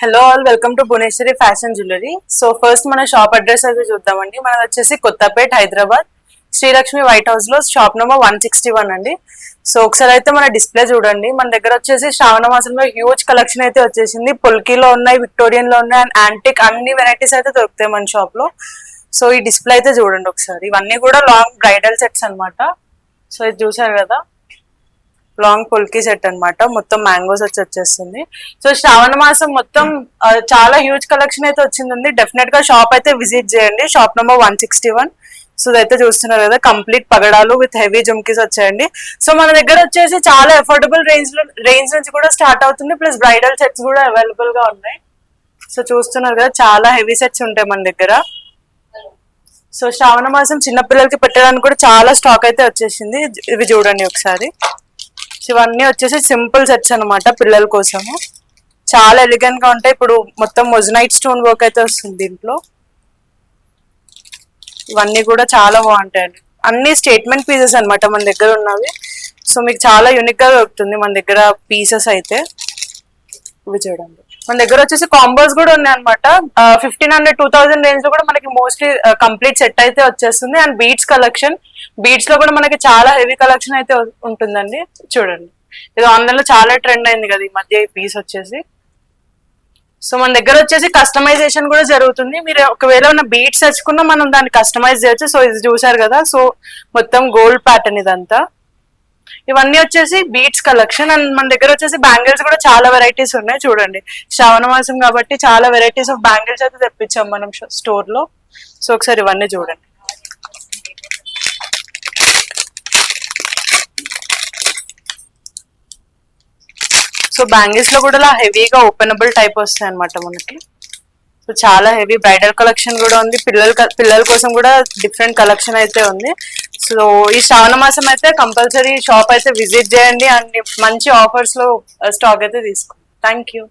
Hello all, welcome to Bhuvaneswari fashion jewellery. So first మన shop address అయితే చూద్దామండి. మనది వచ్చేసి కొత్తపేట్, హైదరాబాద్, శ్రీలక్ష్మి వైట్ హౌస్ లో షాప్ నెంబర్ 161 అండి. సో ఒకసారి అయితే మన డిస్ప్లే చూడండి. మన దగ్గర వచ్చేసి శ్రావణ మాసంలో హ్యూజ్ కలెక్షన్ అయితే వచ్చేసింది. పొల్కీలో ఉన్నాయి, విక్టోరియన్ లో ఉన్నాయి, అండ్ యాంటిక్ అన్ని వెరైటీస్ అయితే దొరుకుతాయి మన షాప్ లో. సో ఈ డిస్ప్లే అయితే చూడండి ఒకసారి. ఇవన్నీ కూడా లాంగ్ బ్రైడల్ సెట్స్ అనమాట. సో ఇది చూసారు కదా, లాంగ్ పొల్కీ సెట్ అనమాట. మొత్తం మ్యాంగోస్ వచ్చేస్తుంది. సో శ్రావణ మాసం మొత్తం చాలా హ్యూజ్ కలెక్షన్ అయితే వచ్చిందండి. డెఫినెట్ గా షాప్ అయితే విజిట్ చేయండి. Shop number 161. సో ఇదైతే చూస్తున్నారు కదా, కంప్లీట్ పగడాలు విత్ హెవీ జుమ్కీస్ వచ్చాయండి. సో మన దగ్గర వచ్చేసి చాలా అఫోర్డబుల్ రేంజ్ నుంచి కూడా స్టార్ట్ అవుతుంది. ప్లస్ బ్రైడల్ సెట్స్ కూడా అవైలబుల్ గా ఉన్నాయి. సో చూస్తున్నారు కదా, చాలా హెవీ సెట్స్ ఉంటాయి మన దగ్గర. సో శ్రావణ మాసం చిన్నపిల్లలకి పెట్టడానికి కూడా చాలా స్టాక్ అయితే వచ్చేసింది. ఇవి చూడండి ఒకసారి. ఇవన్నీ వచ్చేసి సింపుల్ సెట్స్ అనమాట పిల్లల కోసము. చాలా ఎలిగెంట్ గా ఉంటాయి. ఇప్పుడు మొత్తం మొజనైట్ స్టోన్ వర్క్ అయితే వస్తుంది దీంట్లో. ఇవన్నీ కూడా చాలా బాగుంటాయండి. అన్ని స్టేట్మెంట్ పీసెస్ అనమాట మన దగ్గర ఉన్నవి. సో మీకు చాలా యూనిక్ గా దొరుకుతుంది మన దగ్గర పీసెస్ అయితే. ఇవి చూడండి, మన దగ్గర వచ్చేసి కాంబోస్ కూడా ఉన్నాయి అనమాట. 1500-2000 రేంజ్ లో కూడా మనకి మోస్ట్లీ కంప్లీట్ సెట్ అయితే వచ్చేస్తుంది. అండ్ బీడ్స్ కలెక్షన్, బీడ్స్ లో కూడా మనకి చాలా హెవీ కలెక్షన్ అయితే ఉంటుందండి. చూడండి, ఇది ఆన్లైన్ లో చాలా ట్రెండ్ అయింది కదా ఈ మధ్య ఈ పీస్ వచ్చేసి. సో మన దగ్గర వచ్చేసి కస్టమైజేషన్ కూడా జరుగుతుంది. మీరు ఒకవేళ ఉన్న బీడ్స్ తెచ్చుకున్నా మనం దాన్ని కస్టమైజ్ చేయొచ్చు. సో ఇది చూసారు కదా, సో మొత్తం గోల్డ్ ప్యాటర్న్ ఇదంతా. ఇవన్నీ వచ్చేసి బీడ్స్ కలెక్షన్. అండ్ మన దగ్గర వచ్చేసి బ్యాంగిల్స్ కూడా చాలా వెరైటీస్ ఉన్నాయి. చూడండి, శ్రావణ మాసం కాబట్టి చాలా వెరైటీస్ ఆఫ్ బ్యాంగిల్స్ అయితే తెప్పించాం మనం స్టోర్ లో. సో ఒకసారి ఇవన్నీ చూడండి. సో బ్యాంగిల్స్ లో కూడా హెవీగా ఓపెనబుల్ టైప్ వస్తాయి అనమాట మనకి. సో చాలా హెవీ బ్రైడల్ కలెక్షన్ కూడా ఉంది. పిల్లల కోసం కూడా డిఫరెంట్ కలెక్షన్ అయితే ఉంది. సో ఈ శ్రావణ మాసం అయితే కంపల్సరీ షాప్ అయితే విజిట్ చేయండి. అండ్ మంచి ఆఫర్స్ లో స్టాక్ అయితే తీసుకోండి. Thank you.